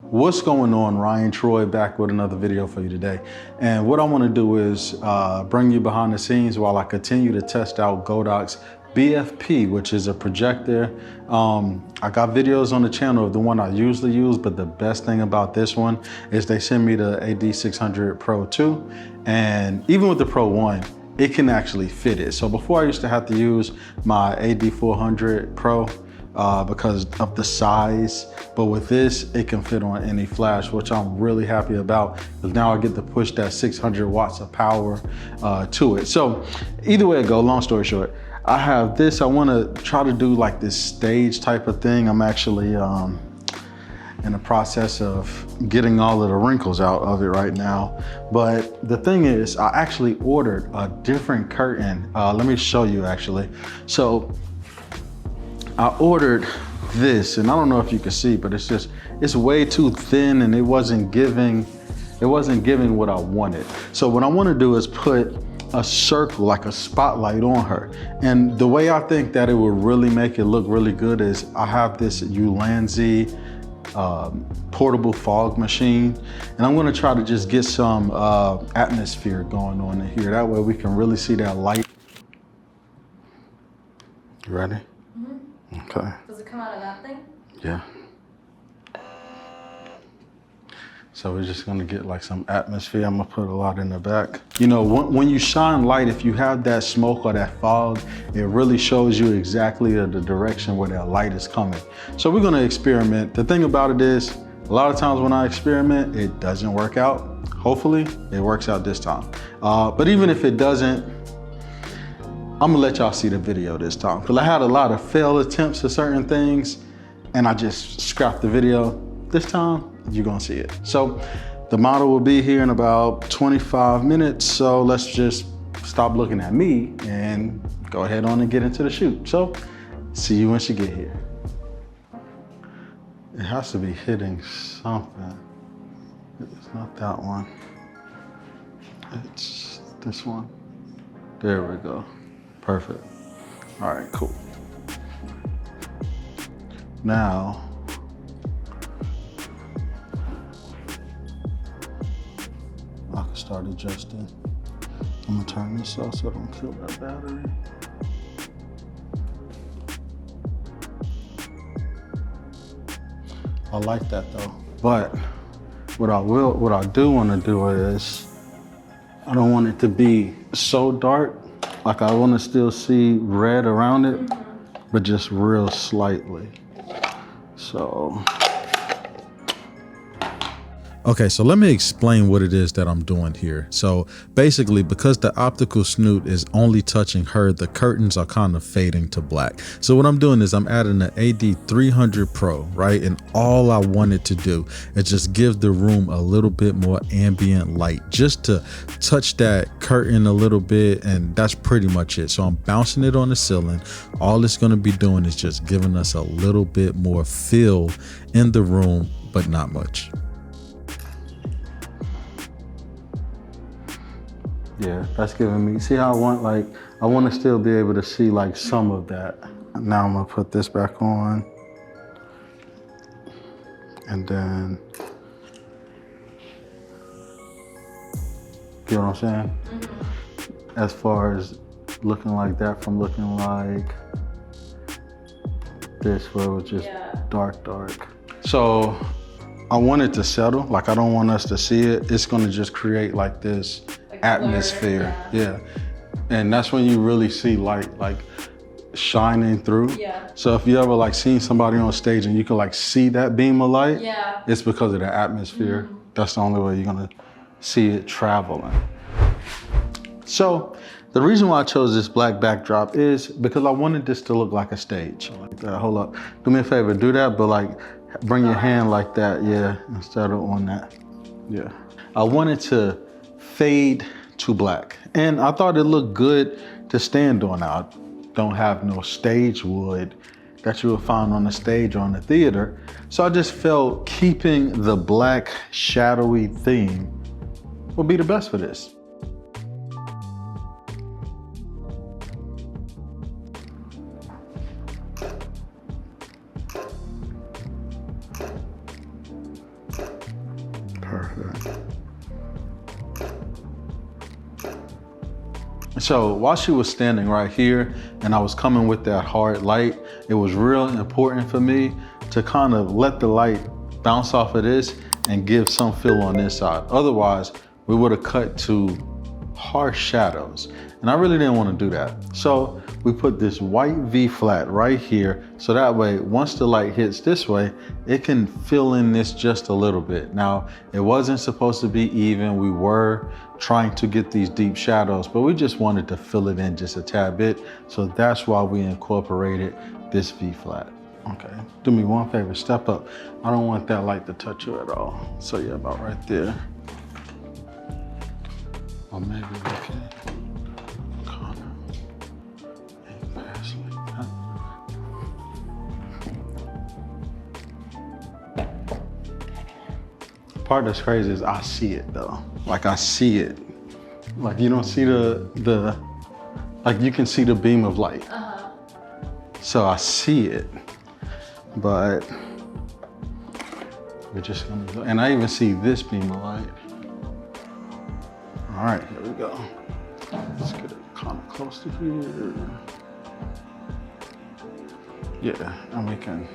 What's going on? Ryan Troy back with another video for you today. And what I want to do is bring you behind the scenes while I continue to test out Godox BFP, which is a projector. I got videos on the channel of the one I usually use, but the best thing about this one is they send me the AD600 Pro II, and even with the Pro I, it can actually fit it. So before I used to have to use my AD400 Pro because of the size, but with this, it can fit on any flash, which I'm really happy about, because now I get to push that 600 watts of power to it. So either way it go, long story short, I have this. I want to try to do like this stage type of thing. I'm actually in the process of getting all of the wrinkles out of it right now. But the thing is, I actually ordered a different curtain. Let me show you actually. So I ordered this, and I don't know if you can see, but it's way too thin, and it wasn't giving what I wanted. So what I want to do is put a circle, like a spotlight on her. And the way I think that it would really make it look really good is I have this Ulanzi portable fog machine, and I'm going to try to just get some atmosphere going on in here. That way we can really see that light. You ready? Okay. Does it come out of that thing? Yeah. So we're just gonna get like some atmosphere. I'm gonna put a lot in the back. You know, when you shine light, if you have that smoke or that fog, it really shows you exactly the direction where that light is coming. So we're gonna experiment. The thing about it is, a lot of times when I experiment, it doesn't work out. Hopefully, it works out this time. But even if it doesn't, I'm gonna let y'all see the video this time, because I had a lot of failed attempts at certain things and I just scrapped the video. This time, you're gonna see it. So the model will be here in about 25 minutes. So let's just stop looking at me and go ahead on and get into the shoot. So see you when she get here. It has to be hitting something. It's not that one. It's this one. There we go. Perfect. All right, cool. Now, I can start adjusting. I'm gonna turn this off so I don't kill that battery. I like that though. But what I do wanna do is, I don't want it to be so dark. Like I want to still see red around it, but just real slightly. So. Okay, so let me explain what it is that I'm doing here. So basically, because the optical snoot is only touching her, the curtains are kind of fading to black. So what I'm doing is I'm adding an AD300 Pro, right? And all I wanted to do is just give the room a little bit more ambient light, just to touch that curtain a little bit, and that's pretty much it. So I'm bouncing it on the ceiling. All it's gonna be doing is just giving us a little bit more feel in the room, but not much. Yeah, that's giving me, see how I want to still be able to see like some of that. Now I'm gonna put this back on. And then, you know what I'm saying? Mm-hmm. As far as looking like that from looking like this, where it was just dark. So I want it to settle, like I don't want us to see it. It's gonna just create like this atmosphere, yeah. And that's when you really see light like shining through. Yeah. So if you ever like seen somebody on stage and you can like see that beam of light, it's because of the atmosphere. Mm-hmm. That's the only way you're gonna see it traveling. So the reason why I chose this black backdrop is because I wanted this to look like a stage. Like that. Hold up, do me a favor, do that, but like bring your hand like that, yeah, instead of on that, yeah. I wanted to fade to black, and I thought it looked good to stand on. I don't have no stage wood that you would find on the stage or in the theater, so I just felt keeping the black shadowy theme would be the best for this. Perfect. So while she was standing right here and I was coming with that hard light, it was real important for me to kind of let the light bounce off of this and give some feel on this side. Otherwise, we would have cut to harsh shadows. And I really didn't want to do that. So we put this white V flat right here. So that way, once the light hits this way, it can fill in this just a little bit. Now, it wasn't supposed to be even. We were trying to get these deep shadows, but we just wanted to fill it in just a tad bit. So that's why we incorporated this V flat. Okay, do me one favor, step up. I don't want that light to touch you at all. So yeah, about right there. Or maybe we can kind of pass like that. Part that's crazy is I see it though. Like I see it. Like you don't see the like you can see the beam of light. So I see it, but we're just gonna go. And I even see this beam of light. All right, here we go. Let's get it kind of close to here. Yeah, and we can,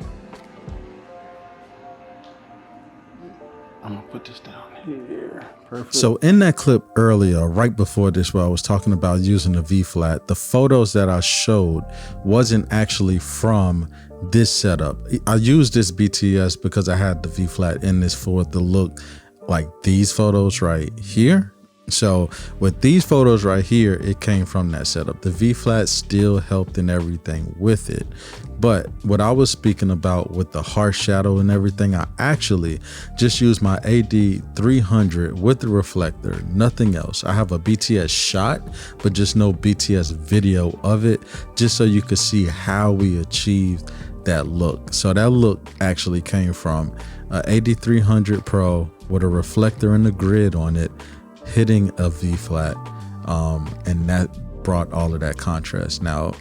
I'm gonna put this down here. Perfect. So in that clip earlier, right before this, where I was talking about using the V flat, the photos that I showed wasn't actually from this setup. I used this BTS because I had the V flat in this for the look like these photos right here. So with these photos right here, it came from that setup. The V flat still helped in everything with it. But what I was speaking about with the harsh shadow and everything, I actually just used my AD600 with the reflector, nothing else. I have a BTS shot, but just no BTS video of it, just so you could see how we achieved that look. So that look actually came from AD600 Pro with a reflector and a grid on it, hitting a V flat, and that brought all of that contrast. Now,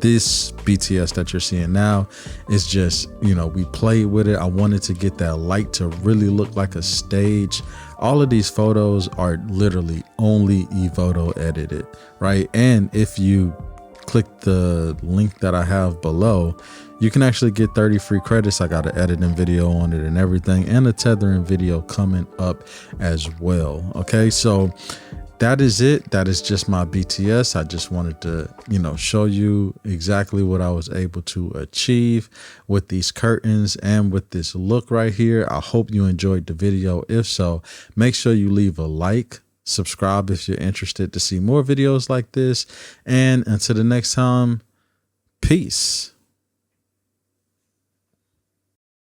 this BTS that you're seeing now is just, you know, we played with it. I wanted to get that light to really look like a stage. All of these photos are literally only Evoto edited, right? And if you click the link that I have below, you can actually get 30 free credits. I got an editing video on it and everything, and a tethering video coming up as well. Okay, so that is it. That is just my BTS. I just wanted to, you know, show you exactly what I was able to achieve with these curtains and with this look right here. I hope you enjoyed the video. If so, make sure you leave a like, subscribe if you're interested to see more videos like this, and until the next time, peace.